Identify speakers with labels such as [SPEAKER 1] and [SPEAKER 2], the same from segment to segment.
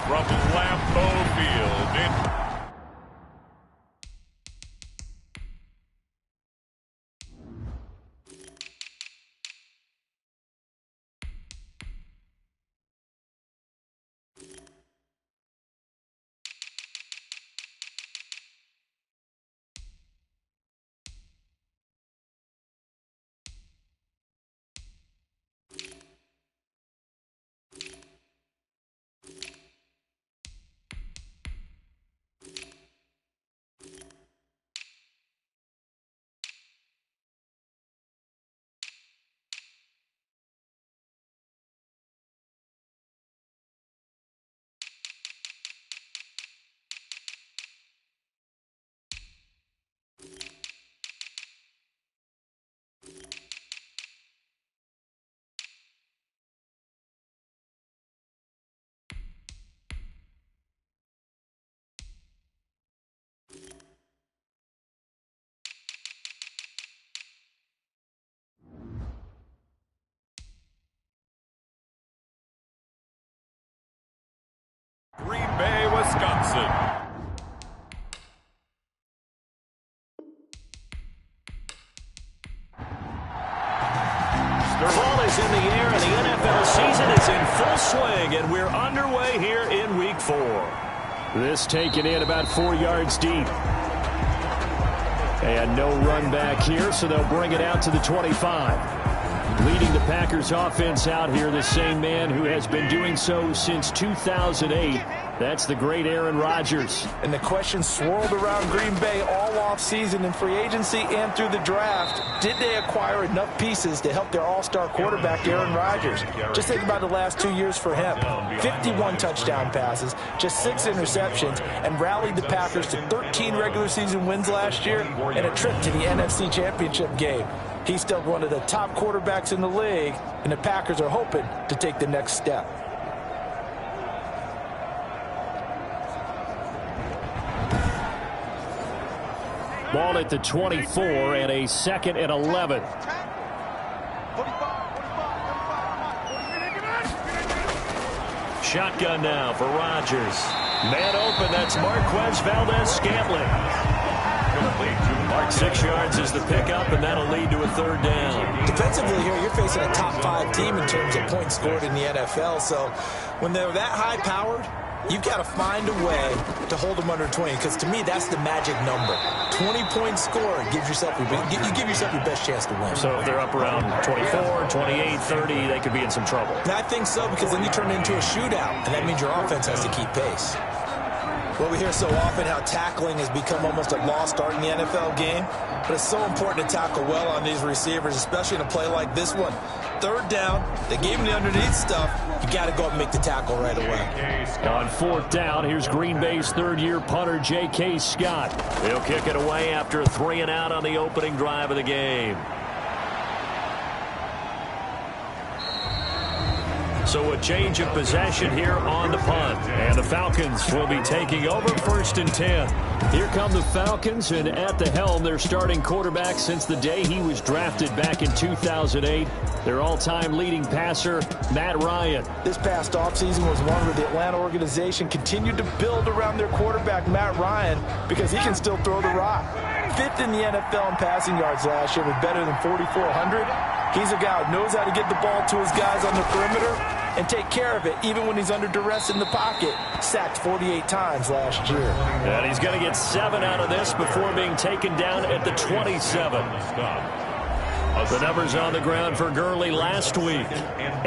[SPEAKER 1] from Lambeau Field. Green Bay, Wisconsin.
[SPEAKER 2] Ball is in the air, and the NFL season is in full swing, and we're underway here in Week 4.
[SPEAKER 3] This taken in about 4 yards deep. And no run back here, so they'll bring it out to the 25. Leading the Packers offense out here, the same man who has been doing so since 2008. That's the great Aaron Rodgers.
[SPEAKER 4] And the question swirled around Green Bay all offseason in free agency and through the draft. Did they acquire enough pieces to help their all-star quarterback, Aaron Rodgers? Just think about the last 2 years for him. 51 touchdown passes, just 6 interceptions, and rallied the Packers to 13 regular season wins last year and a trip to the NFC Championship game. He's still one of the top quarterbacks in the league, and the Packers are hoping to take the next step.
[SPEAKER 3] Ball at the 24 and a 2nd and 11. Shotgun now for Rodgers. Man open, that's Marquez Valdez-Scantling. Mark 6 yards is the pickup, and that'll lead to a 3rd down.
[SPEAKER 4] Defensively here, you're facing a top 5 team in terms of points scored in the NFL. So when they're that high-powered, you've got to find a way to hold them under 20, because to me, that's the magic number. 20 points scored gives yourself you give yourself your best chance to win.
[SPEAKER 3] So if they're up around 24, 28, 30, they could be in some trouble.
[SPEAKER 4] And I think so, because then you turn it into a shootout, and that means your offense has to keep pace. Well, we hear so often how tackling has become almost a lost art in the NFL game, but it's so important to tackle well on these receivers, especially in a play like this one. 3rd down, they gave him the underneath stuff. You got to go up and make the tackle right away.
[SPEAKER 3] On 4th down, here's Green Bay's 3rd-year punter, J.K. Scott. He'll kick it away after a 3-and-out on the opening drive of the game. So a change of possession here on the punt. And the Falcons will be taking over 1st and 10. Here come the Falcons, and at the helm, their starting quarterback since the day he was drafted back in 2008. Their all-time leading passer, Matt Ryan.
[SPEAKER 4] This past offseason was one where the Atlanta organization continued to build around their quarterback, Matt Ryan, because he can still throw the rock. 5th in the NFL in passing yards last year with better than 4,400. He's a guy who knows how to get the ball to his guys on the perimeter and take care of it even when he's under duress in the pocket. Sacked 48 times last year.
[SPEAKER 3] And he's going to get 7 out of this before being taken down at the 27. The numbers on the ground for Gurley last week.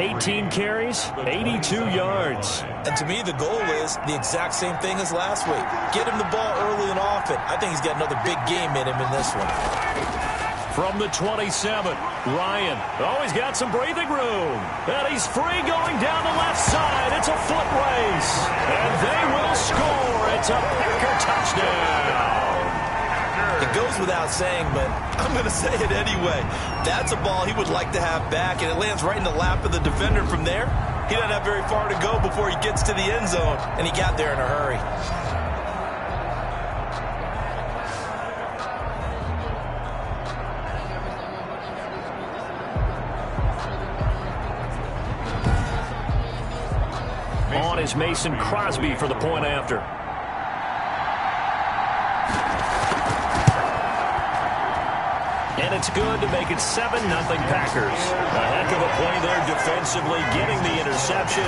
[SPEAKER 3] 18 carries, 82 yards.
[SPEAKER 4] And to me, the goal is the exact same thing as last week. Get him the ball early and often. I think he's got another big game in him in this one.
[SPEAKER 3] From the 27, Ryan. Oh, he's got some breathing room. And he's free going down the left side. It's a foot race. And they will score. It's a Packer touchdown.
[SPEAKER 4] It goes without saying, but I'm going to say it anyway. That's a ball he would like to have back, and it lands right in the lap of the defender from there. He doesn't have very far to go before he gets to the end zone, and he got there in a hurry.
[SPEAKER 3] on is Mason Crosby for the point after. And it's good to make it 7-0 Packers. A heck of a play there defensively, getting the interception,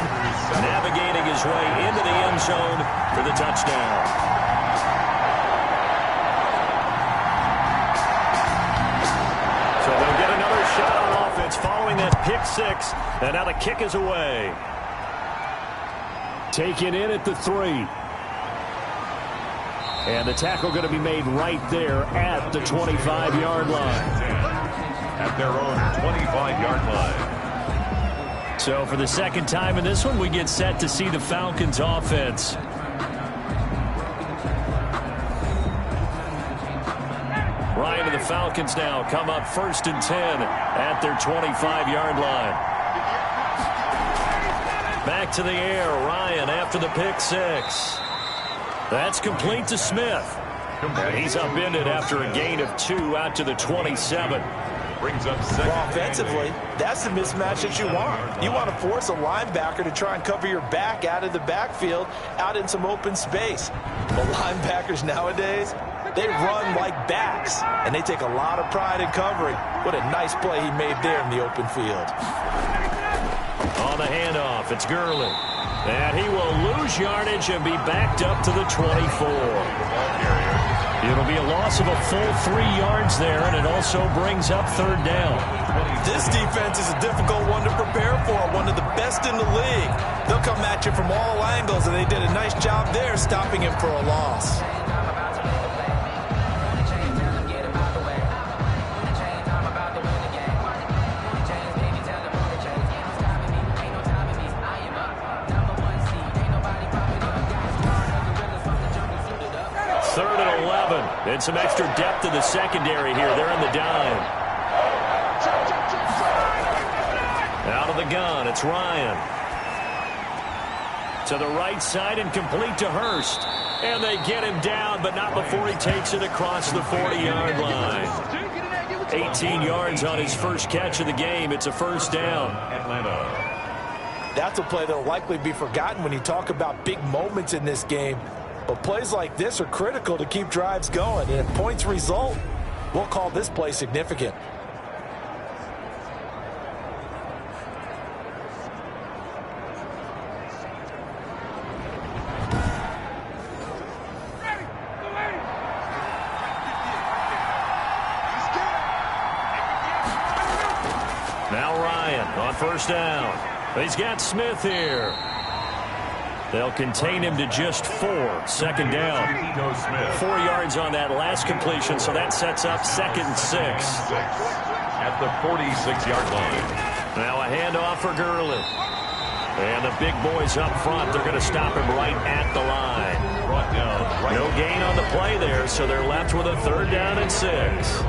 [SPEAKER 3] navigating his way into the end zone for the touchdown. So they'll get another shot on offense following that pick six, and now the kick is away.
[SPEAKER 2] Taken in at the 3. And the tackle going to be made right there at the 25-yard line.
[SPEAKER 1] At their own 25-yard line.
[SPEAKER 3] So for the second time in this one, we get set to see the Falcons offense. Ryan and the Falcons now come up 1st and 10 at their 25-yard line. Back to the air, Ryan after the pick six. That's complete to Smith. And he's upended after a gain of 2 out to the 27.
[SPEAKER 1] Brings up
[SPEAKER 4] well, offensively, that's the mismatch that you want. You want to force a linebacker to try and cover your back out of the backfield, out in some open space. But linebackers nowadays, they run like backs, and they take a lot of pride in covering. What a nice play he made there in the open field.
[SPEAKER 3] On the handoff, it's Gurley. And he will lose yardage and be backed up to the 24. It'll be a loss of a full 3 yards there, and it also brings up 3rd down.
[SPEAKER 4] This defense is a difficult one to prepare for, one of the best in the league. They'll come at you from all angles, and they did a nice job there stopping him for a loss.
[SPEAKER 3] And some extra depth in the secondary here. They're in the dime. Out of the gun, it's Ryan. To the right side and complete to Hurst. And they get him down, but not before he takes it across the 40-yard line. 18 yards on his first catch of the game. It's a 1st down.
[SPEAKER 1] Atlanta.
[SPEAKER 4] That's a play that will likely be forgotten when you talk about big moments in this game. But plays like this are critical to keep drives going. And if points result, we'll call this play significant.
[SPEAKER 3] Now Ryan on 1st down. He's got Smith here. They'll contain him to just 4. 2nd down. 4 yards on that last completion, so that sets up 2nd and 6.
[SPEAKER 1] At the 46-yard line.
[SPEAKER 3] Now a handoff for Gurley. And the big boys up front, they're going to stop him right at the line.
[SPEAKER 1] Brought down. Right.
[SPEAKER 3] No gain on the play there, so they're left with a 3rd down and 6.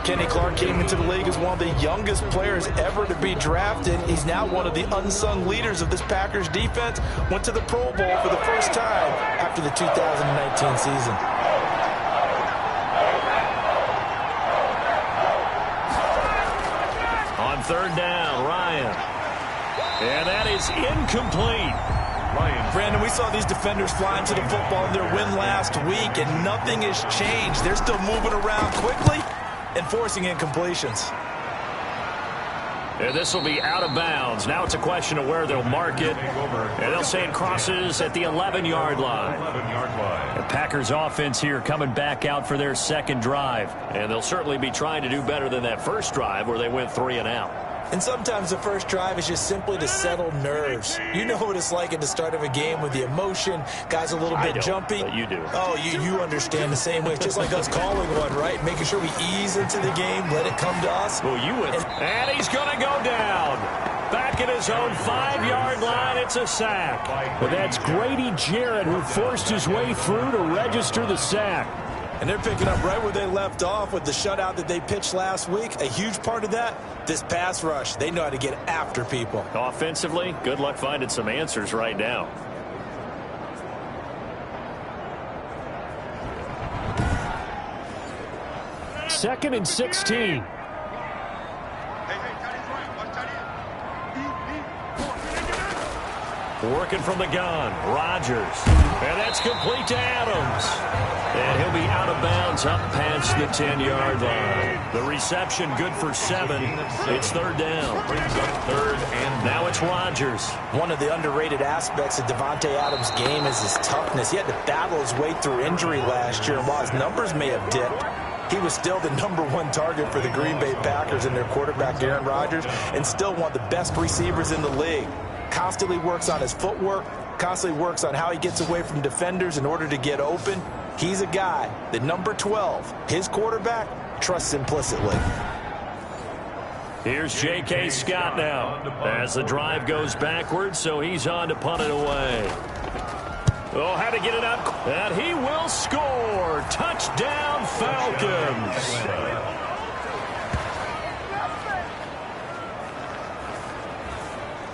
[SPEAKER 4] Kenny Clark came into the league as one of the youngest players ever to be drafted. He's now one of the unsung leaders of this Packers defense. Went to the Pro Bowl for the first time after the 2019 season.
[SPEAKER 3] On 3rd down, Ryan. And that is incomplete.
[SPEAKER 4] Brandon, we saw these defenders flying to the football in their win last week, and nothing has changed. They're still moving around quickly and forcing incompletions.
[SPEAKER 3] And this will be out of bounds. Now it's a question of where they'll mark it. And they'll say it crosses at the 11-yard line. The Packers offense here coming back out for their 2nd drive. And they'll certainly be trying to do better than that first drive where they went 3 and out.
[SPEAKER 4] And sometimes the first drive is just simply to settle nerves. You know what it's like at the start of a game with the emotion. Guys a little bit jumpy.
[SPEAKER 3] But you do.
[SPEAKER 4] Oh, you understand the same way. It's just like us calling one, right? Making sure we ease into the game, let it come to us.
[SPEAKER 3] Well, you would. And he's going to go down. Back at his own 5-yard line, it's a sack.
[SPEAKER 2] But that's Grady Jarrett who forced his way through to register the sack.
[SPEAKER 4] And they're picking up right where they left off with the shutout that they pitched last week. A huge part of that, this pass rush. They know how to get after people.
[SPEAKER 3] Offensively, good luck finding some answers right now.
[SPEAKER 2] Second and 16.
[SPEAKER 3] Working from the gun, Rodgers. And that's complete to Adams. And he'll be out of bounds up past the 10-yard line. The reception good for 7. It's third down.
[SPEAKER 1] Brings up third and
[SPEAKER 3] now it's Rodgers.
[SPEAKER 4] One of the underrated aspects of Davante Adams' game is his toughness. He had to battle his way through injury last year, and while his numbers may have dipped, he was still the #1 target for the Green Bay Packers and their quarterback, Aaron Rodgers, and still one of the best receivers in the league. Constantly works on his footwork, constantly works on how he gets away from defenders in order to get open. He's a guy that number 12, his quarterback, trusts implicitly.
[SPEAKER 3] Here's J.K. Scott now as the drive goes backwards, so he's on to punt it away. Oh, how to get it up, and he will score. Touchdown, Falcons.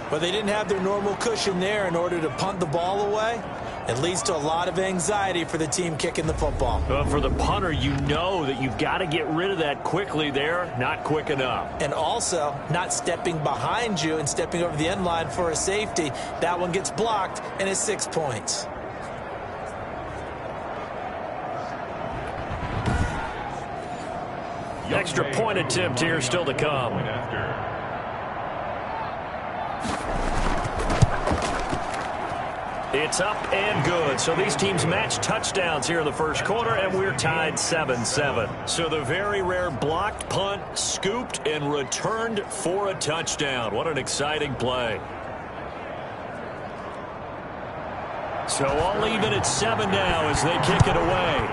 [SPEAKER 4] But they didn't have their normal cushion there in order to punt the ball away. It leads to a lot of anxiety for the team kicking the football.
[SPEAKER 3] But for the punter, you know that you've got to get rid of that quickly there. Not quick enough.
[SPEAKER 4] And also, not stepping behind you and stepping over the end line for a safety. That one gets blocked, and it's 6 points.
[SPEAKER 3] Extra point attempt here still to come. It's up and good. So these teams match touchdowns here in the first quarter, and we're tied 7-7. So the very rare blocked punt, scooped, and returned for a touchdown. What an exciting play. So all even at 7 now as they kick it away.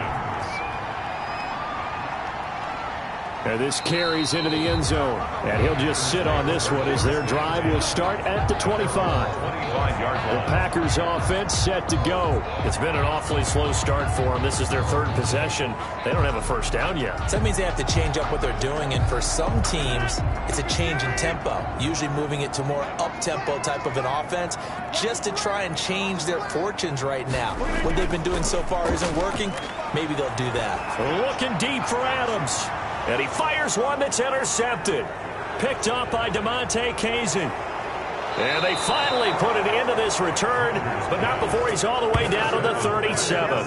[SPEAKER 3] And this carries into the end zone. And he'll just sit on this one as their drive will start at the 25. The Packers offense set to go. It's been an awfully slow start for them. This is their third possession. They don't have a first down yet.
[SPEAKER 4] So that means they have to change up what they're doing. And for some teams, it's a change in tempo. Usually moving it to more up-tempo type of an offense just to try and change their fortunes right now. What they've been doing so far isn't working. Maybe they'll do that.
[SPEAKER 3] Looking deep for Adams. And he fires one that's intercepted. Picked up by DeMonte Kazin. And they finally put it into this return, but not before he's all the way down to the 37.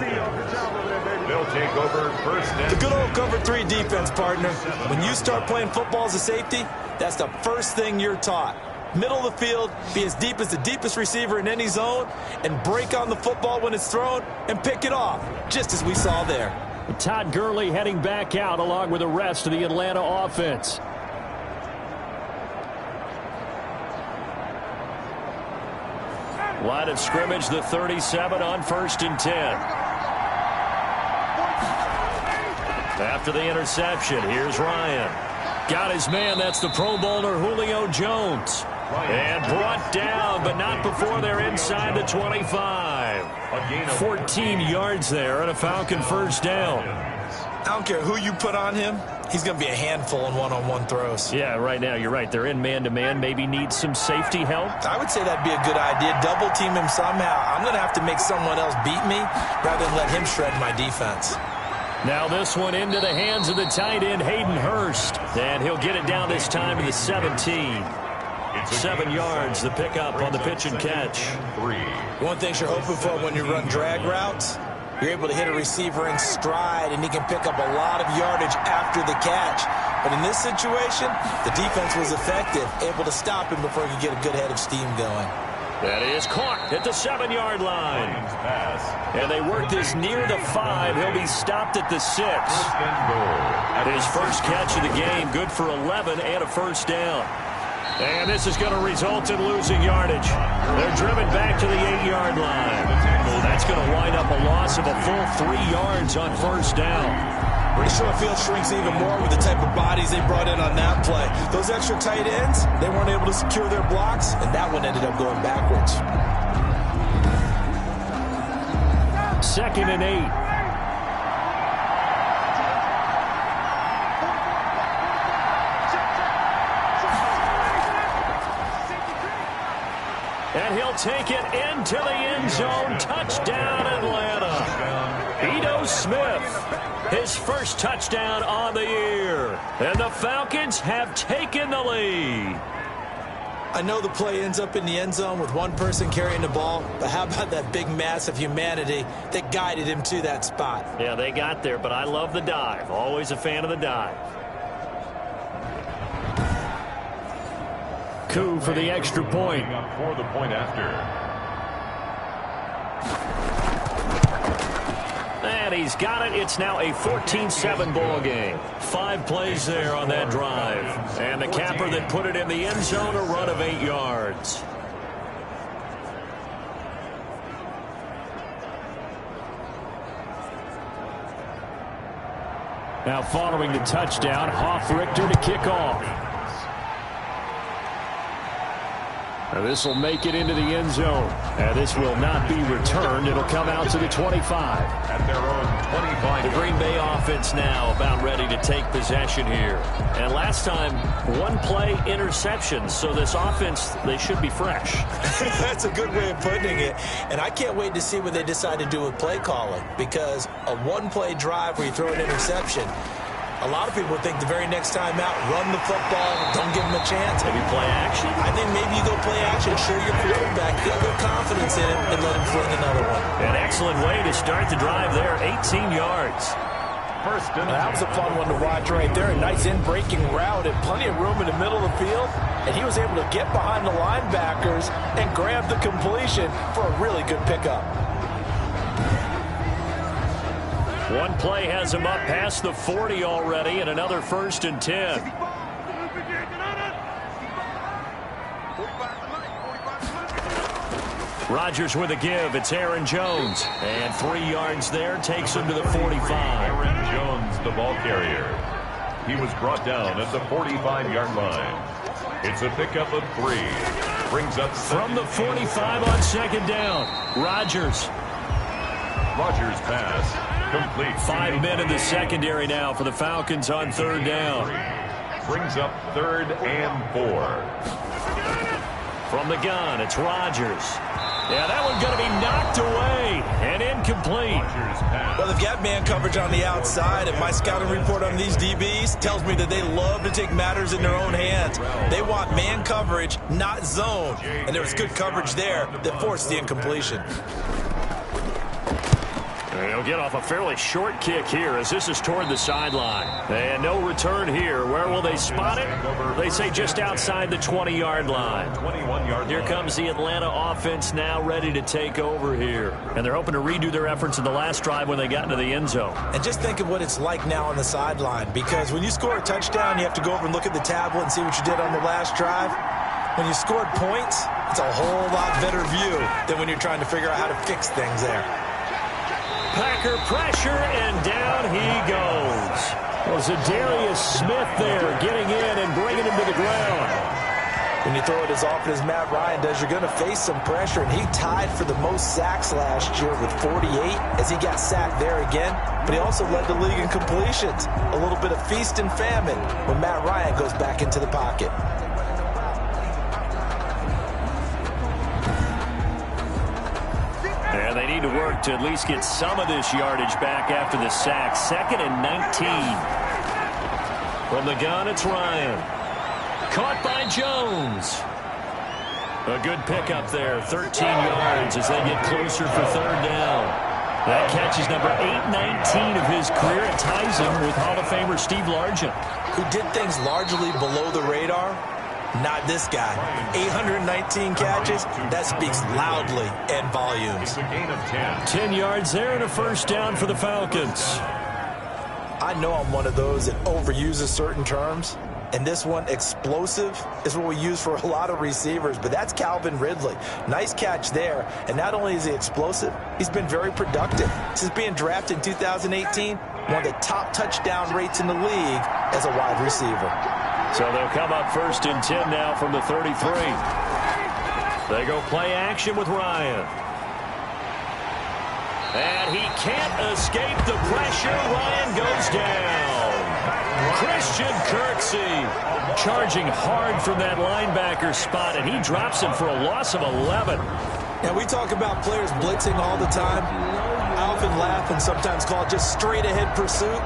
[SPEAKER 1] they'll take over first and
[SPEAKER 4] The good old cover 3 defense, partner. When you start playing football as a safety, that's the first thing you're taught. Middle of the field, be as deep as the deepest receiver in any zone, and break on the football when it's thrown and pick it off, just as we saw there.
[SPEAKER 3] Todd Gurley heading back out along with the rest of the Atlanta offense. Line of scrimmage, the 37 on 1st and 10. After the interception, here's Ryan. Got his man, that's the Pro Bowler Julio Jones. And brought down, but not before they're inside the 25. 14 yards there and a Falcon first down.
[SPEAKER 4] I don't care who you put on him. He's going to be a handful in one-on-one throws.
[SPEAKER 3] Yeah, right now, you're right. They're in man-to-man. Maybe need some safety help.
[SPEAKER 4] I would say that'd be a good idea. Double team him somehow. I'm going to have to make someone else beat me rather than let him shred my defense.
[SPEAKER 3] Now this one into the hands of the tight end, Hayden Hurst. And he'll get it down this time to the 17. 7 yards, the pickup on the pitch and catch.
[SPEAKER 4] One thing you're hoping for when you run drag routes, you're able to hit a receiver in stride, and he can pick up a lot of yardage after the catch. But in this situation, the defense was effective, able to stop him before he could get a good head of steam going.
[SPEAKER 3] That is caught at the 7-yard line. And they work this near the 5. He'll be stopped at the 6. His first catch of the game, good for 11 and a first down. And this is going to result in losing yardage. They're driven back to the 8-yard line. Well, that's going to wind up a loss of a full 3 yards on first down.
[SPEAKER 4] Pretty sure the field shrinks even more with the type of bodies they brought in on that play. Those extra tight ends, they weren't able to secure their blocks, and that one ended up going backwards.
[SPEAKER 3] 2nd and 8. And he'll take it into the end zone. Touchdown, Atlanta. Ito Smith, his first touchdown on the year. And the Falcons have taken the lead.
[SPEAKER 4] I know the play ends up in the end zone with one person carrying the ball, but how about that big mass of humanity that guided him to that spot?
[SPEAKER 3] Yeah, they got there, but I love the dive. Always a fan of the dive. Coup for the extra point.
[SPEAKER 1] For the point after.
[SPEAKER 3] And he's got it. It's now a 14-7 ball game. 5 plays there on that drive. And the capper that put it in the end zone, a run of 8 yards. Now following the touchdown, Hoff-Richter to kick off. This will make it into the end zone. And this will not be returned. It'll come out to the 25.
[SPEAKER 1] At their own 25.
[SPEAKER 3] The Green Bay offense now about ready to take possession here. And last time, 1 play interception. So this offense, they should be fresh.
[SPEAKER 4] That's a good way of putting it. And I can't wait to see what they decide to do with play calling. Because a 1-play drive where you throw an interception, a lot of people think the very next time out, run the football, don't give them a chance.
[SPEAKER 3] Maybe play action.
[SPEAKER 4] I think maybe you go play action, show your quarterback, get a little confidence in him, and let him fling another one.
[SPEAKER 3] An excellent way to start the drive there, 18 yards.
[SPEAKER 4] That was a fun one to watch right there. A nice in-breaking route and plenty of room in the middle of the field. And he was able to get behind the linebackers and grab the completion for a really good pickup.
[SPEAKER 3] 1 play has him up past the 40 already, and another 1st and 10. Rodgers with a give. It's Aaron Jones. And 3 yards there takes him to the 45.
[SPEAKER 1] Aaron Jones, the ball carrier. He was brought down at the 45-yard line. It's a pickup of 3. Brings up
[SPEAKER 3] from the 45 on 2nd down. Rodgers
[SPEAKER 1] pass. Complete.
[SPEAKER 3] 5 men in the secondary now for the Falcons on 3rd down.
[SPEAKER 1] Brings up 3rd and 4.
[SPEAKER 3] From the gun, it's Rodgers. Yeah, that one's going to be knocked away and incomplete.
[SPEAKER 4] Well, they've got man coverage on the outside, and my scouting report on these DBs tells me that they love to take matters in their own hands. They want man coverage, not zone. And there was good coverage there that forced the incompletion.
[SPEAKER 3] He'll get off a fairly short kick here as this is toward the sideline. And no return here. Where will they spot it? They say just outside the 20-yard line.
[SPEAKER 1] 21-yard.
[SPEAKER 3] Here comes the Atlanta offense now ready to take over here. And they're hoping to redo their efforts in the last drive when they got into the end zone.
[SPEAKER 4] And just think of what it's like now on the sideline, because when you score a touchdown, you have to go over and look at the tablet and see what you did on the last drive. When you scored points, it's a whole lot better view than when you're trying to figure out how to fix things there.
[SPEAKER 3] Packer pressure, and down he goes. Well, Zadarius Smith there getting in and bringing him to the ground.
[SPEAKER 4] When you throw it as often as Matt Ryan does, you're going to face some pressure, and he tied for the most sacks last year with 48 as he got sacked there again, but he also led the league in completions. A little bit of feast and famine when Matt Ryan goes back into the pocket.
[SPEAKER 3] And they need to work to at least get some of this yardage back after the sack. 2nd and 19. From the gun, it's Ryan. Caught by Jones. A good pickup there. 13 yards as they get closer for 3rd down. That catch is number 819 of his career. It ties him with Hall of Famer Steve Largent,
[SPEAKER 4] who did things largely below the radar. Not this guy. 819 catches. That speaks loudly in volumes.
[SPEAKER 1] It's a gain of 10.
[SPEAKER 3] 10 yards there and a 1st down for the Falcons.
[SPEAKER 4] I know I'm one of those that overuses certain terms. And this one, explosive, is what we use for a lot of receivers. But that's Calvin Ridley. Nice catch there. And not only is he explosive, he's been very productive. Since being drafted in 2018, one of the top touchdown rates in the league as a wide receiver.
[SPEAKER 3] So they'll come up 1st and 10 now from the 33. They go play action with Ryan. And he can't escape the pressure. Ryan goes down. Christian Kirksey charging hard from that linebacker spot, and he drops him for a loss of 11.
[SPEAKER 4] And we talk about players blitzing all the time. I often laugh and sometimes call it just straight-ahead pursuit.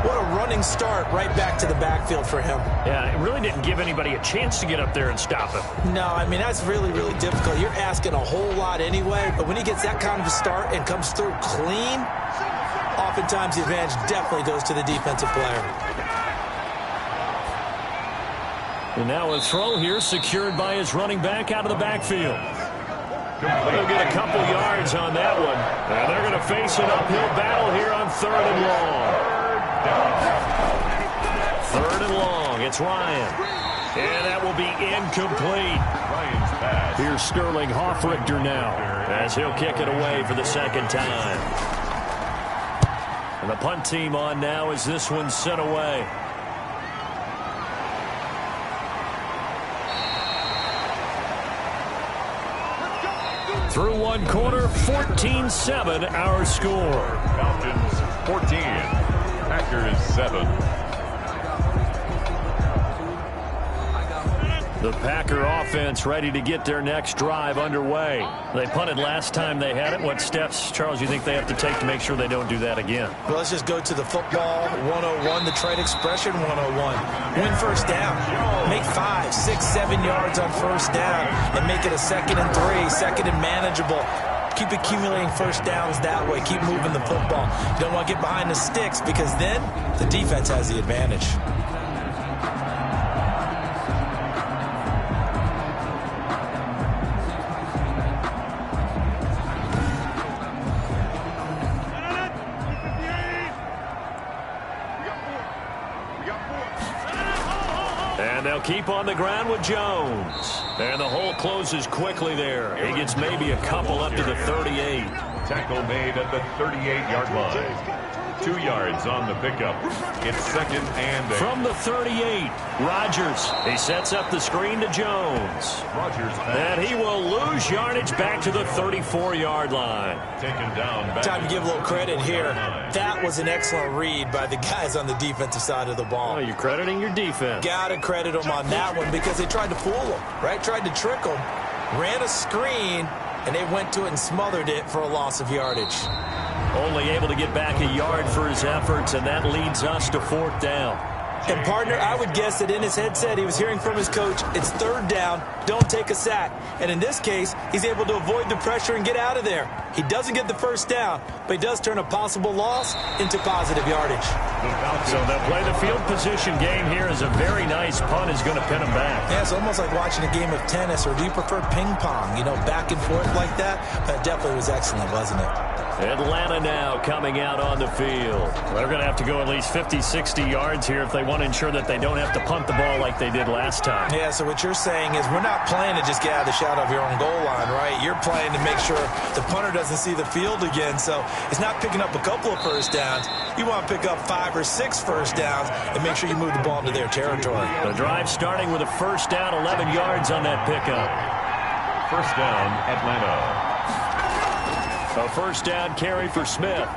[SPEAKER 4] What a running start right back to the backfield for him.
[SPEAKER 3] Yeah, it really didn't give anybody a chance to get up there and stop him.
[SPEAKER 4] No, I mean, that's really, really difficult. You're asking a whole lot anyway, but when he gets that kind of a start and comes through clean, oftentimes the advantage definitely goes to the defensive player.
[SPEAKER 3] And now a throw here secured by his running back out of the backfield. They'll get a couple yards on that one. And they're going to face an uphill battle here on 3rd and long. 3rd and long. It's Ryan. And that will be incomplete. Here's Sterling Hoffrichter now as he'll kick it away for the second time. And the punt team on now as this one's sent away. Through one quarter, 14-7 our score.
[SPEAKER 1] Falcons 14, Packers 7.
[SPEAKER 3] The Packer offense ready to get their next drive underway. They punted last time they had it. What steps, Charles, you think they have to take to make sure they don't do that again?
[SPEAKER 4] Well, let's just go to the football 101, the trade expression 101. Win first down. Make 5, 6, 7 yards on first down and make it a 2nd and 3, 2nd and manageable. Keep accumulating first downs that way. Keep moving the football. You don't want to get behind the sticks because then the defense has the advantage.
[SPEAKER 3] And they'll keep on the ground with Jones. And the hole closes quickly there. He gets maybe a couple up to the 38.
[SPEAKER 1] Tackle made at the 38-yard line. 2 yards on the pickup. It's 2nd and 8.
[SPEAKER 3] From the 38, Rodgers. He sets up the screen to Jones.
[SPEAKER 1] Rodgers.
[SPEAKER 3] And he will lose yardage back to the 34-yard line.
[SPEAKER 1] Taken down.
[SPEAKER 4] Time to give a little credit here. That was an excellent read by the guys on the defensive side of the ball.
[SPEAKER 3] Oh, you're crediting your defense.
[SPEAKER 4] Got to credit them on that one because they tried to fool them, right? Tried to trick them, ran a screen, and they went to it and smothered it for a loss of yardage.
[SPEAKER 3] Only able to get back a yard for his efforts, and that leads us to 4th down.
[SPEAKER 4] And, partner, I would guess that in his headset he was hearing from his coach, it's 3rd down, don't take a sack. And in this case, he's able to avoid the pressure and get out of there. He doesn't get the first down, but he does turn a possible loss into positive yardage.
[SPEAKER 3] So they'll play the field position game here as a very nice punt is going to pin him back.
[SPEAKER 4] Yeah, it's almost like watching a game of tennis, or do you prefer ping pong? You know, back and forth like that? That definitely was excellent, wasn't it?
[SPEAKER 3] Atlanta now coming out on the field. They're going to have to go at least 50, 60 yards here if they want to ensure that they don't have to punt the ball like they did last time.
[SPEAKER 4] Yeah, so what you're saying is we're not playing to just get out of the shadow of your own goal line, right? You're playing to make sure the punter doesn't see the field again. So it's not picking up a couple of first downs. You want to pick up 5 or 6 first downs and make sure you move the ball into their territory.
[SPEAKER 3] The drive starting with a first down, 11 yards on that pickup.
[SPEAKER 1] First down, Atlanta.
[SPEAKER 3] A first down carry for Smith.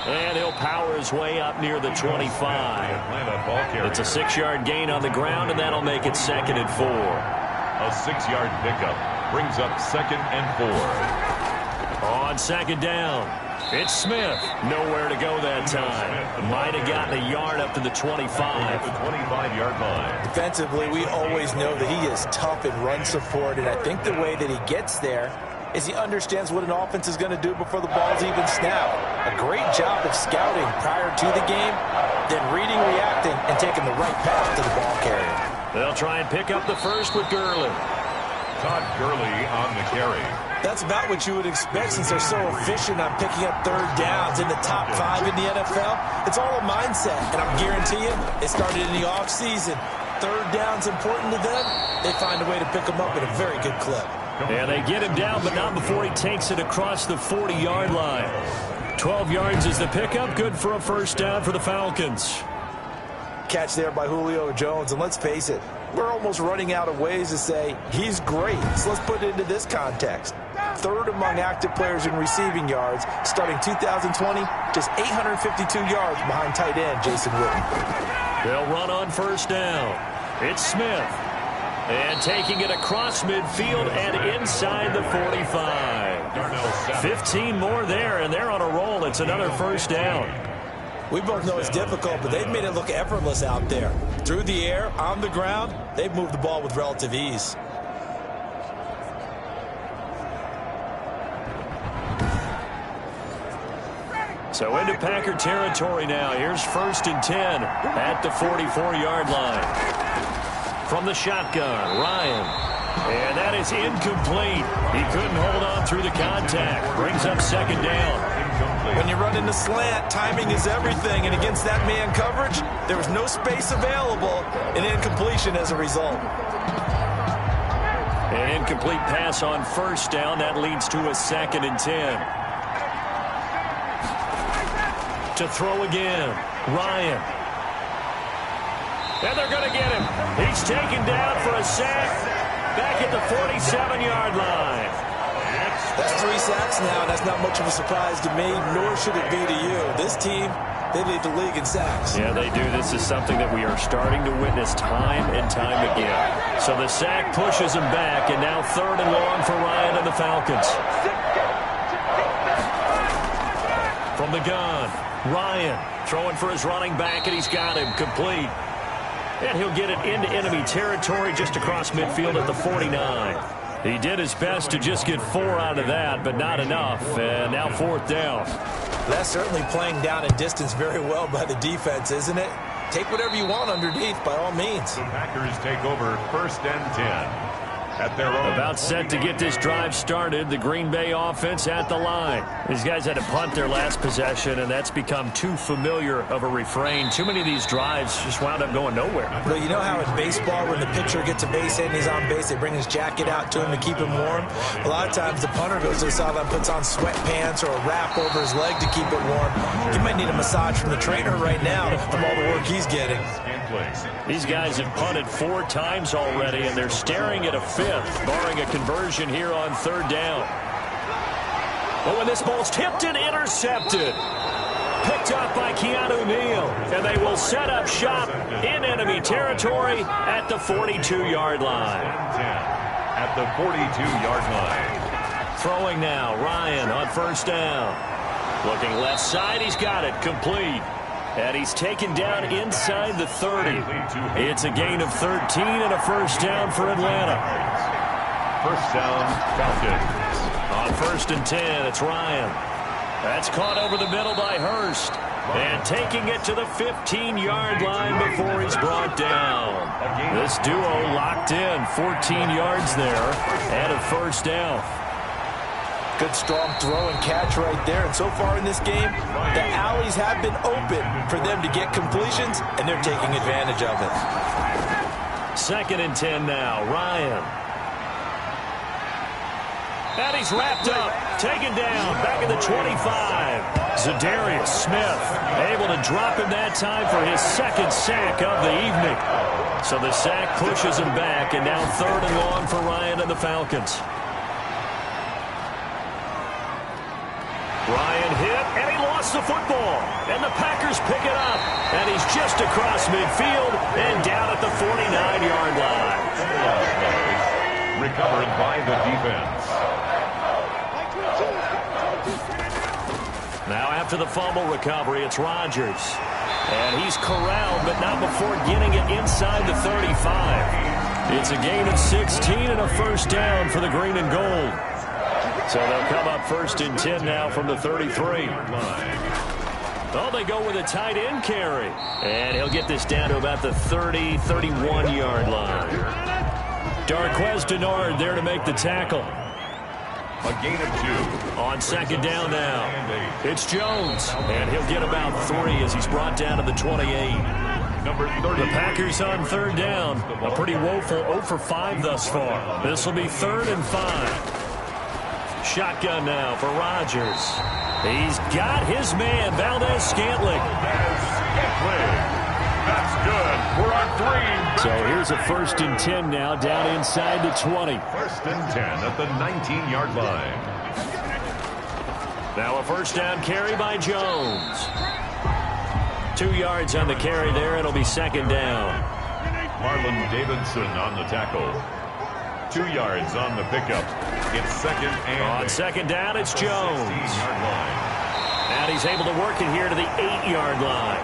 [SPEAKER 3] And he'll power his way up near the 25. It's a 6-yard gain on the ground, and that'll make it 2nd and 4.
[SPEAKER 1] A 6-yard pickup brings up 2nd and 4.
[SPEAKER 3] On 2nd down, it's Smith. Nowhere to go that time. Might have gotten a yard up to the 25.
[SPEAKER 1] The 25-yard line.
[SPEAKER 4] Defensively, we always know that he is tough in run support, and I think the way that he gets there is he understands what an offense is going to do before the ball's even snapped. A great job of scouting prior to the game, then reading, reacting, and taking the right path to the ball carrier.
[SPEAKER 3] They'll try and pick up the first with Gurley.
[SPEAKER 1] Todd Gurley on the carry.
[SPEAKER 4] That's about what you would expect since they're so efficient on picking up 3rd downs in the top 5 in the NFL. It's all a mindset, and I'm guaranteeing it started in the offseason. 3rd down's important to them. They find a way to pick them up at a very good clip.
[SPEAKER 3] And they get him down, but not before he takes it across the 40-yard line. 12 yards is the pickup. Good for a first down for the Falcons.
[SPEAKER 4] Catch there by Julio Jones, and let's face it, we're almost running out of ways to say he's great. So let's put it into this context. 3rd among active players in receiving yards, starting 2020, just 852 yards behind tight end Jason Witten.
[SPEAKER 3] They'll run on first down. It's Smith. And taking it across midfield and inside the 45. 15 more there, and they're on a roll. It's another first down.
[SPEAKER 4] We both know it's difficult, but they've made it look effortless out there. Through the air, on the ground, they've moved the ball with relative ease.
[SPEAKER 3] So into Packer territory now. Here's 1st and 10 at the 44-yard line. From the shotgun, Ryan. And that is incomplete. He couldn't hold on through the contact. Brings up 2nd down.
[SPEAKER 4] When you run in the slant, timing is everything. And against that man coverage, there was no space available. An incompletion as a result.
[SPEAKER 3] An incomplete pass on 1st down. That leads to a 2nd and 10. To throw again, Ryan. And they're going to get him. He's taken down for a sack back at the 47-yard line.
[SPEAKER 4] That's 3 sacks now, and that's not much of a surprise to me, nor should it be to you. This team, they lead the league in sacks.
[SPEAKER 3] Yeah, they do. This is something that we are starting to witness time and time again. So the sack pushes him back, and now 3rd and long for Ryan and the Falcons. From the gun, Ryan throwing for his running back, and he's got him complete. And he'll get it into enemy territory just across midfield at the 49. He did his best to just get 4 out of that, but not enough. And now 4th down.
[SPEAKER 4] That's certainly playing down and distance very well by the defense, isn't it? Take whatever you want underneath, by all means.
[SPEAKER 1] The Packers take over 1st and 10. At their own.
[SPEAKER 3] About set to get this drive started, the Green Bay offense at the line. These guys had to punt their last possession, and that's become too familiar of a refrain. Too many of these drives just wound up going nowhere.
[SPEAKER 4] Well, you know how in baseball, when the pitcher gets a base hit and he's on base, they bring his jacket out to him to keep him warm? A lot of times the punter goes to the sideline, puts on sweatpants or a wrap over his leg to keep it warm. He might need a massage from the trainer right now from all the work he's getting.
[SPEAKER 3] These guys have punted 4 times already, and they're staring at a 5th, barring a conversion here on 3rd down. Oh, and this ball's tipped and intercepted. Picked up by Keanu Neal, and they will set up shop in enemy territory at the 42-yard line.
[SPEAKER 1] At the 42-yard line.
[SPEAKER 3] Throwing now, Ryan on 1st down. Looking left side, he's got it, complete. And he's taken down inside the 30. It's a gain of 13 and a 1st down for Atlanta.
[SPEAKER 1] 1st down, Falcons.
[SPEAKER 3] On 1st and 10, it's Ryan. That's caught over the middle by Hurst. And taking it to the 15-yard line before he's brought down. This duo locked in, 14 yards there, and a 1st down.
[SPEAKER 4] Good strong throw and catch right there. And so far in this game, the alleys have been open for them to get completions, and they're taking advantage of it.
[SPEAKER 3] 2nd and 10 now, Ryan. And he's wrapped up, taken down, back at the 25. Zadarius Smith able to drop him that time for his 2nd sack of the evening. So the sack pushes him back, and now 3rd and long for Ryan and the Falcons. Ryan hit, and he lost the football. And the Packers pick it up. And he's just across midfield and down at the 49-yard line.
[SPEAKER 1] Recovered by the defense.
[SPEAKER 3] Now after the fumble recovery, it's Rodgers. And he's corralled, but not before getting it inside the 35. It's a gain of 16 and a 1st down for the green and gold. So they'll come up 1st and 10 now from the 33. Oh, they go with a tight end carry. And he'll get this down to about the 30, 31-yard line. Darquez Denard there to make the tackle.
[SPEAKER 1] A gain of 2.
[SPEAKER 3] On 2nd down now, it's Jones. And he'll get about 3 as he's brought down to the 28.
[SPEAKER 1] Number 30.
[SPEAKER 3] The Packers on 3rd down. A pretty woeful 0 for 5 thus far. This will be 3rd and 5. Shotgun now for Rodgers. He's got his man, Valdez-Scantling.
[SPEAKER 1] That's good. We're on 3.
[SPEAKER 3] So here's a 1st and 10 now, down inside the 20.
[SPEAKER 1] 1st and 10 at the 19-yard line.
[SPEAKER 3] Now a 1st down carry by Jones. 2 yards on the carry there. It'll be 2nd down.
[SPEAKER 1] Marlon Davidson on the tackle. 2 yards on the pickup. It's second and
[SPEAKER 3] on second down, it's Jones.
[SPEAKER 1] 16-yard line.
[SPEAKER 3] And he's able to work it here to the 8-yard line.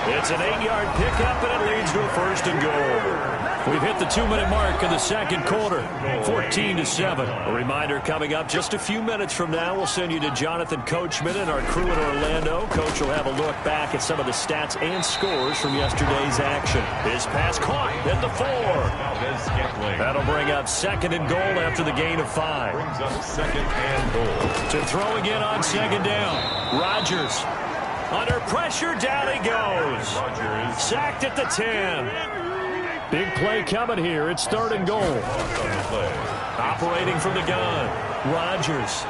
[SPEAKER 3] It's an 8-yard pickup, and it leads to a first and goal. We've hit the 2-minute mark of the second quarter, 14-7. A reminder coming up just a few minutes from now. We'll send you to Jonathan Coachman and our crew in Orlando. Coach will have a look back at some of the stats and scores from yesterday's action. His pass caught at the 4. That'll bring up second and goal after the gain of 5.
[SPEAKER 1] Brings up second and goal.
[SPEAKER 3] To throw again on second down. Rodgers. Under pressure, down he goes.
[SPEAKER 1] Rodgers
[SPEAKER 3] Sacked at the 10. Big play coming here. It's third and goal. Operating from the gun. Rodgers.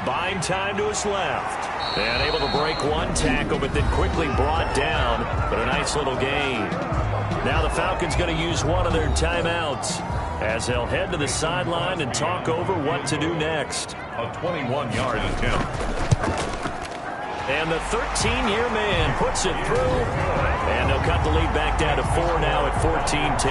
[SPEAKER 3] Buying time to his left. And able to break one tackle, but then quickly brought down. But a nice little gain. Now the Falcons going to use one of their timeouts as they'll head to the sideline and talk over what to do next.
[SPEAKER 1] A 21-yard attempt.
[SPEAKER 3] And the 13-year man puts it through. And they'll cut the lead back down to 4 now at 14-10.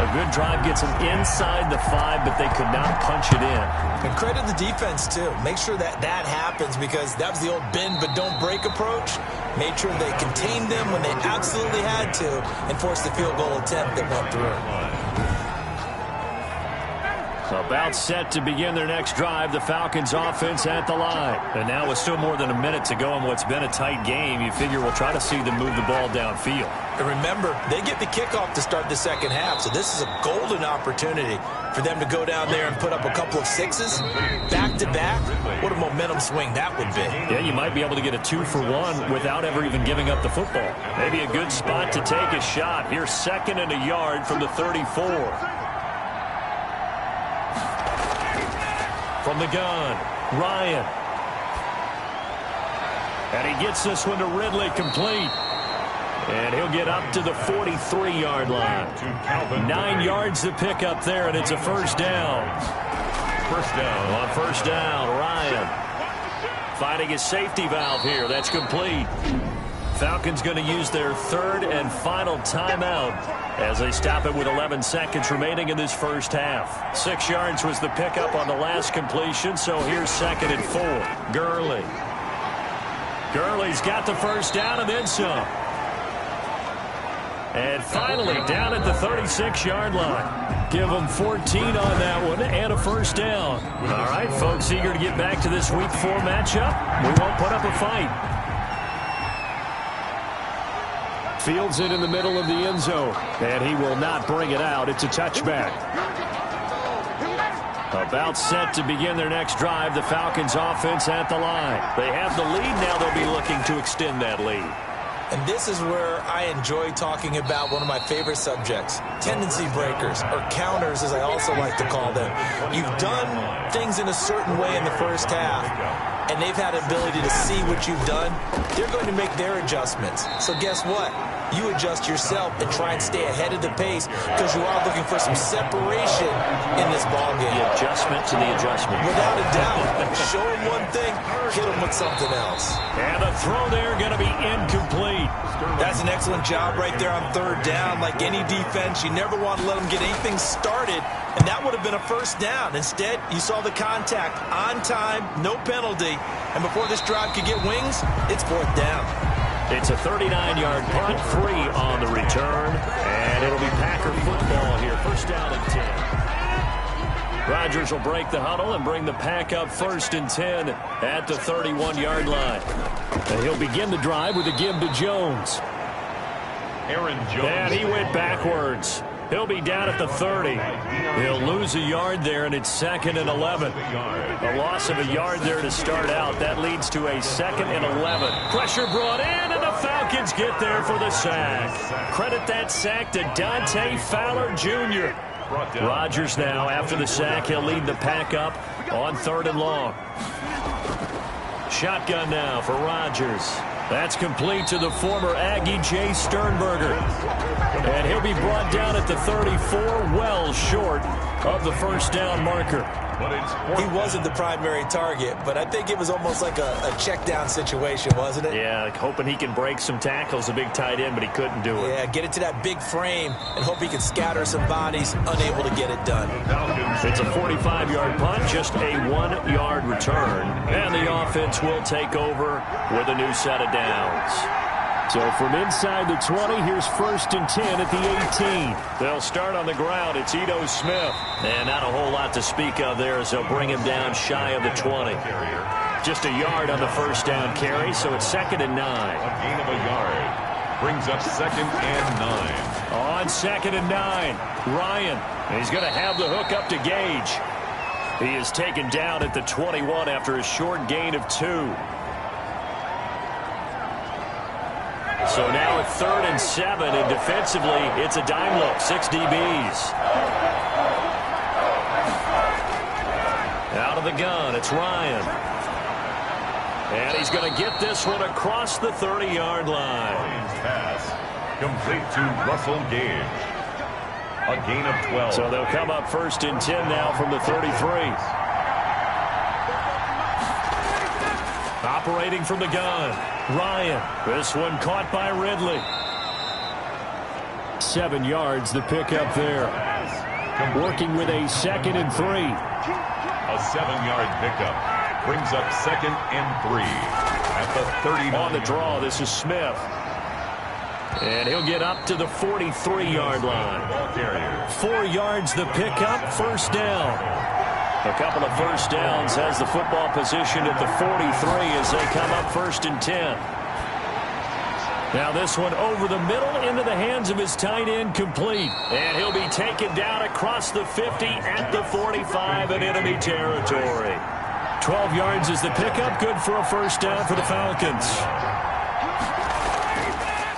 [SPEAKER 3] A good drive gets them inside the 5, but they could not punch it in.
[SPEAKER 4] And credit the defense, too. Make sure that happens, because that was the old bend but don't break approach. Made sure they contained them when they absolutely had to and forced the field goal attempt that went through.
[SPEAKER 3] About set to begin their next drive, the Falcons offense at the line. And now with still more than a minute to go in what's been a tight game, you figure we'll try to see them move the ball downfield.
[SPEAKER 4] And remember, they get the kickoff to start the second half, so this is a golden opportunity for them to go down there and put up a couple of 6s back-to-back. What a momentum swing that would be.
[SPEAKER 3] Yeah, you might be able to get a 2-for-1 without ever even giving up the football. Maybe a good spot to take a shot. Here's second and a yard from the 34. From the gun, Ryan. And he gets this one to Ridley complete. And he'll get up to the 43-yard line. 9 yards to pick up there, and it's a first down. On first down, Ryan finding his safety valve here. That's complete. Falcons going to use their third and final timeout as they stop it with 11 seconds remaining in this first half. 6 yards was the pickup on the last completion, so here's second and 4. Gurley. Gurley's got the first down and then some. And finally down at the 36-yard line. Give them 14 on that one and a first down. All right, folks, eager to get back to this Week 4 matchup. We won't put up a fight. Fields it in the middle of the end zone, and he will not bring it out. It's a touchback. About set to begin their next drive, the Falcons offense at the line. They have the lead. Now they'll be looking to extend that lead.
[SPEAKER 4] And this is where I enjoy talking about one of my favorite subjects, tendency breakers, or counters as I also like to call them. You've done things in a certain way in the first half, and they've had an ability to see what you've done. They're going to make their adjustments. So guess what? You adjust yourself and try and stay ahead of the pace, because you are looking for some separation in this ballgame.
[SPEAKER 3] The adjustment to the adjustment.
[SPEAKER 4] Without a doubt. Show them one thing, hit them with something else.
[SPEAKER 3] And the throw there going to be incomplete.
[SPEAKER 4] That's an excellent job right there on third down. Like any defense, you never want to let them get anything started, and that would have been a first down. Instead, you saw the contact on time, no penalty, and before this drive could get wings, it's fourth down.
[SPEAKER 3] It's a 39-yard punt, 3 on the return, and it'll be Packer football here. First down and 10. Rodgers will break the huddle and bring the Pack up first and 10 at the 31-yard line. And he'll begin the drive with a give to Jones.
[SPEAKER 1] Aaron Jones.
[SPEAKER 3] And he went backwards. He'll be down at the 30. He'll lose a yard there, and it's second and 11. A loss of a yard there to start out. That leads to a second and 11. Pressure brought in, and the Falcons get there for the sack. Credit that sack to Dante Fowler Jr. Rodgers now, after the sack, he'll lead the Pack up on third and long. Shotgun now for Rodgers. That's complete to the former Aggie, Jay Sternberger. And he'll be brought down at the 34, well short of the first down marker.
[SPEAKER 1] But it's
[SPEAKER 4] He wasn't the primary target, but I think it was almost like a check down situation, wasn't it?
[SPEAKER 3] Yeah, hoping he can break some tackles, a big tight end, but he couldn't do it.
[SPEAKER 4] Yeah, get it to that big frame and hope he can scatter some bodies, unable to get it done.
[SPEAKER 3] It's a 45-yard punt, just a 1-yard return. And the offense will take over with a new set of downs. So from inside the 20, here's 1st and 10 at the 18. They'll start on the ground. It's Ito Smith. And not a whole lot to speak of there as they'll bring him down shy of the 20. Just a yard on the first down carry, so it's 2nd and 9.
[SPEAKER 1] A gain of a yard. Brings up 2nd and 9.
[SPEAKER 3] On 2nd and 9, Ryan. He's going to have the hook up to Gage. He is taken down at the 21 after a short gain of 2. So now at 3rd and 7, and defensively, it's a dime look, 6 DBs. Out of the gun, it's Ryan. And he's going to get this one across the 30-yard line.
[SPEAKER 1] Pass complete to Russell Gage. A gain of 12.
[SPEAKER 3] So they'll come up 1st and 10 now from the 33. Operating from the gun, Ryan. This one caught by Ridley. 7 yards, the pickup there. Working with a 2nd and 3.
[SPEAKER 1] A 7-yard pickup. Brings up 2nd and 3. At the 39.
[SPEAKER 3] On the draw, this is Smith. And he'll get up to the 43-yard line.
[SPEAKER 1] Ball carrier.
[SPEAKER 3] 4 yards, the pickup, 1st down. A couple of first downs has the football position at the 43 as they come up 1st and 10. Now this one over the middle into the hands of his tight end, complete. And he'll be taken down across the 50 at the 45 in enemy territory. 12 yards is the pickup, good for a 1st down for the Falcons.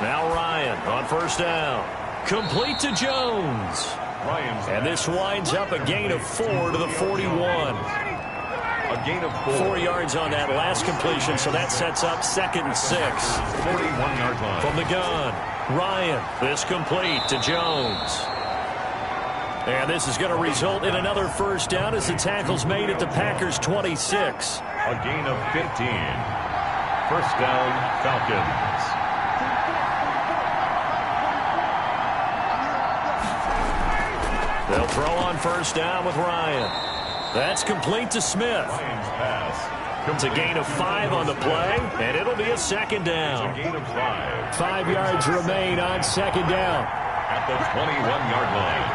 [SPEAKER 3] Now Ryan on 1st down. Complete to Jones. And this winds up a gain of 4 to the 41.
[SPEAKER 1] A gain of
[SPEAKER 3] 4 yards on that last completion, so that sets up 2nd and 6.
[SPEAKER 1] 41-yard line.
[SPEAKER 3] From the gun, Ryan. This complete to Jones. And this is going to result in another 1st down as the tackle's made at the Packers' 26.
[SPEAKER 1] A gain of 15. 1st down, Falcons.
[SPEAKER 3] They'll throw on 1st down with Ryan. That's complete to Smith. It's a gain of 5 on the play, and it'll be a 2nd down.
[SPEAKER 1] A gain of 5.
[SPEAKER 3] 5 yards remain on 2nd down.
[SPEAKER 1] At the 21-yard line.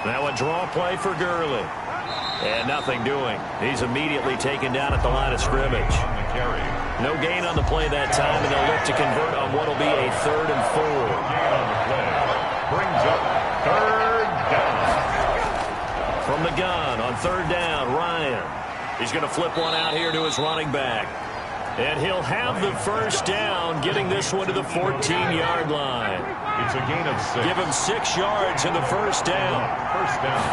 [SPEAKER 3] Now a draw play for Gurley. And nothing doing. He's immediately taken down at the line of scrimmage.
[SPEAKER 1] On the carry.
[SPEAKER 3] No gain on the play that time, and they'll look to convert on what will be a 3rd and 4.
[SPEAKER 1] Gain on the play. Brings up 3rd down.
[SPEAKER 3] From the gun on 3rd down, Ryan. He's going to flip one out here to his running back. And he'll have the 1st down, getting this one to the 14-yard line.
[SPEAKER 1] It's a gain of 6.
[SPEAKER 3] Give him 6 yards in the 1st down.
[SPEAKER 1] 1st down.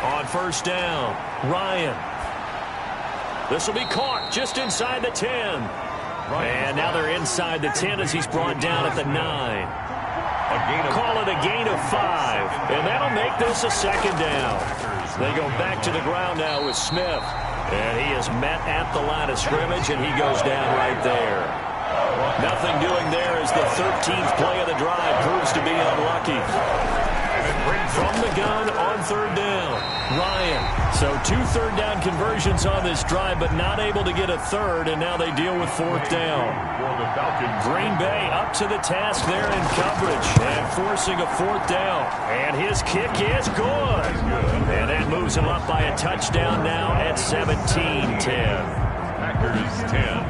[SPEAKER 3] On 1st down, Ryan. This will be caught just inside the 10. And now they're inside the 10 as he's brought down at the 9. Call it a gain of 5. And that'll make this a 2nd down. They go back to the ground now with Smith. And he is met at the line of scrimmage, and he goes down right there. Nothing doing there as the 13th play of the drive proves to be unlucky. From the gun on 3rd down, Ryan. So 2 3rd down conversions on this drive, but not able to get a 3rd, and now they deal with 4th down. Green Bay up to the task there in coverage and forcing a 4th down. And his kick is good. And that moves him up by a touchdown now at 17-10.
[SPEAKER 1] Packers 10.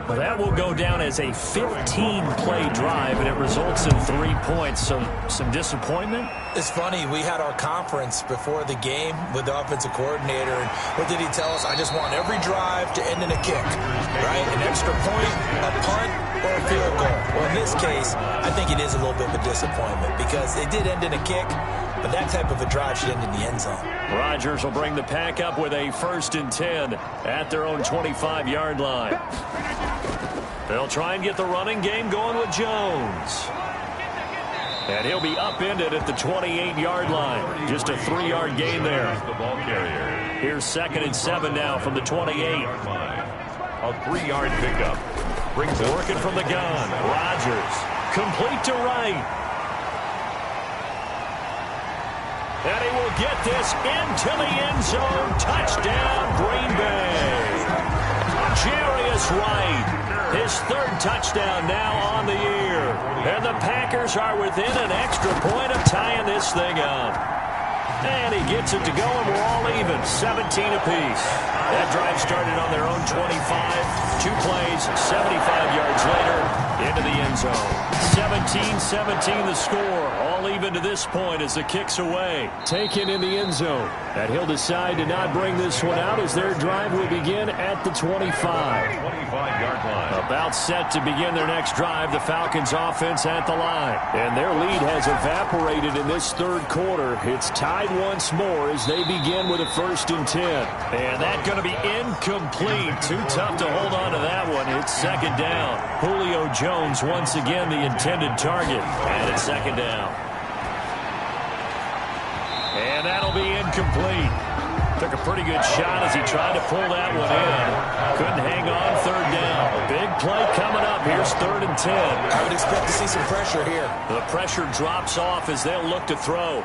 [SPEAKER 3] Well, that will go down as a 15-play drive, and it results in 3 points. So some disappointment?
[SPEAKER 4] It's funny, we had our conference before the game with the offensive coordinator, and what did he tell us? I just want every drive to end in a kick, right? An extra point, a punt, or a field goal. Well, in this case, I think it is a little bit of a disappointment because it did end in a kick, but that type of a drive should end in the end zone.
[SPEAKER 3] Rodgers will bring the pack up with a 1st and 10 at their own 25-yard line. They'll try and get the running game going with Jones. And he'll be upended at the 28-yard line. Just a 3-yard gain there.
[SPEAKER 1] The ball carrier.
[SPEAKER 3] Here's 2nd and 7 now from the 28.
[SPEAKER 1] A 3-yard pickup. Brings
[SPEAKER 3] working from the gun. Rodgers. Complete to Wright. And he will get this into the end zone. Touchdown, Green Bay. Jarius Wright. His 3rd touchdown now on the year. And the Packers are within an extra point of tying this thing up. And he gets it to go, and we're all even, 17 apiece. That drive started on their own 25. 2 plays, 75 yards later, into the end zone. 17-17 the score. All even to this point as the kick's away. Taken in the end zone. And he'll decide to not bring this one out as their drive will begin at the 25.
[SPEAKER 1] 25-yard line.
[SPEAKER 3] About set to begin their next drive, the Falcons offense at the line. And their lead has evaporated in this 3rd quarter. It's tied once more as they begin with a 1st and 10. And that's going to be incomplete. Too tough to hold on to that one. It's 2nd down. Julio Jones once again the intended target. And it's 2nd down. And that'll be incomplete. Took a pretty good shot as he tried to pull that one in. Couldn't hang on 3rd down. Big play coming up. Here's 3rd and 10.
[SPEAKER 4] I would expect to see some pressure here.
[SPEAKER 3] The pressure drops off as they'll look to throw.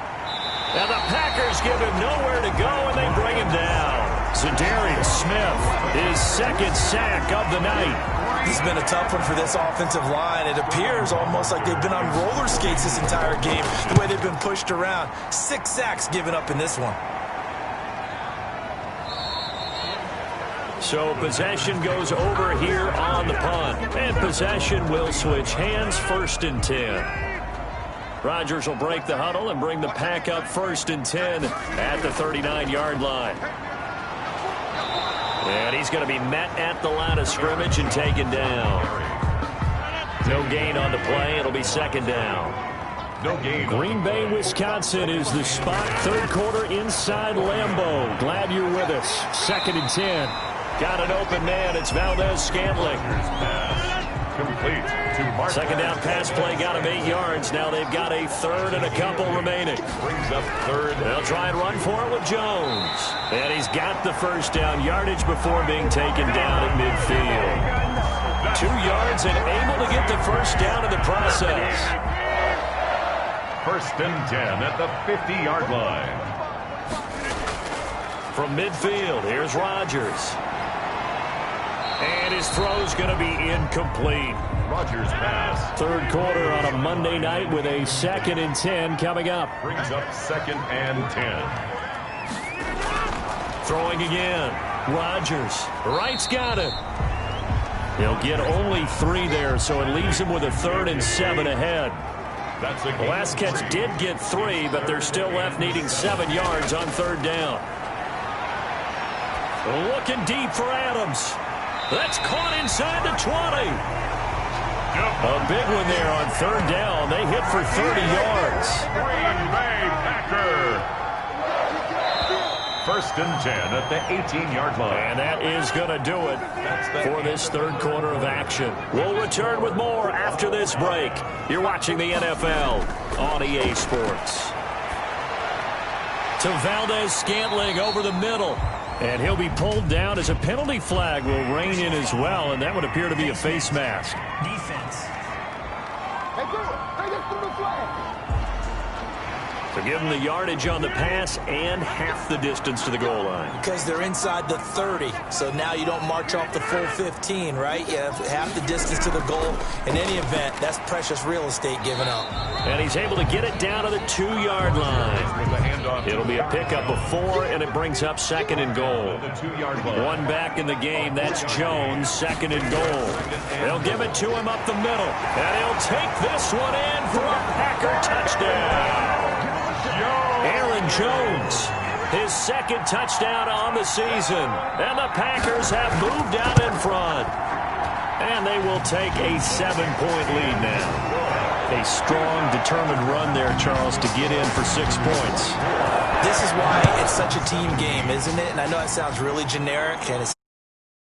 [SPEAKER 3] And the Packers give him nowhere to go, and they bring him down. Zadarius Smith, his 2nd sack of the night.
[SPEAKER 4] This has been a tough one for this offensive line. It appears almost like they've been on roller skates this entire game, the way they've been pushed around. 6 sacks given up in this one.
[SPEAKER 3] So possession goes over here on the punt. And possession will switch hands, 1st and 10. Rodgers will break the huddle and bring the pack up 1st and 10 at the 39-yard line. And he's going to be met at the line of scrimmage and taken down. No gain on the play. It'll be 2nd down.
[SPEAKER 1] No gain.
[SPEAKER 3] Green Bay, Wisconsin is the spot. 3rd quarter inside Lambeau. Glad you're with us. 2nd and 10. Got an open man. It's Valdez-Scantling.
[SPEAKER 1] Complete to Mark.
[SPEAKER 3] 2nd down pass play got him 8 yards. Now they've got a 3rd and a couple remaining.
[SPEAKER 1] Brings up 3rd.
[SPEAKER 3] They'll try and run for it with Jones. And he's got the 1st down yardage before being taken down at midfield. 2 yards and able to get the 1st down in the process.
[SPEAKER 1] 1st and 10 at the 50-yard line.
[SPEAKER 3] From midfield, here's Rodgers. And his throw's going to be incomplete.
[SPEAKER 1] Rodgers pass.
[SPEAKER 3] 3rd quarter on a Monday night with a 2nd and 10 coming up.
[SPEAKER 1] Brings up 2nd and 10.
[SPEAKER 3] Throwing again. Rodgers. Wright's got it. He'll get only 3 there, so it leaves him with a 3rd and 7 ahead.
[SPEAKER 1] That's a
[SPEAKER 3] The last catch did get 3, but they're still left needing 7 yards on 3rd down. Looking deep for Adams. That's caught inside the 20. A big one there on 3rd down. They hit for 30 yards.
[SPEAKER 1] Green Bay Packer. 1st and 10 at the 18-yard line.
[SPEAKER 3] And that is going to do it for this 3rd quarter of action. We'll return with more after this break. You're watching the NFL on EA Sports. To Valdez-Scantling over the middle. And he'll be pulled down as a penalty flag will rein in as well, and that would appear to be a face mask.
[SPEAKER 5] Defense.
[SPEAKER 3] So give them the yardage on the pass and half the distance to the goal line.
[SPEAKER 4] Because they're inside the 30, so now you don't march off the full 15, right? You have half the distance to the goal. In any event, that's precious real estate given up.
[SPEAKER 3] And he's able to get it down to the 2-yard line. It'll be a pickup of 4, and it brings up 2nd and goal. One back in the game. That's Jones, 2nd and goal. They'll give it to him up the middle, and he'll take this one in for a Packer touchdown. Aaron Jones, his 2nd touchdown on the season. And the Packers have moved out in front. And they will take a 7-point lead now. A strong, determined run there, Charles, to get in for 6 points.
[SPEAKER 4] This is why it's such a team game, isn't it? And I know that sounds really generic, and it's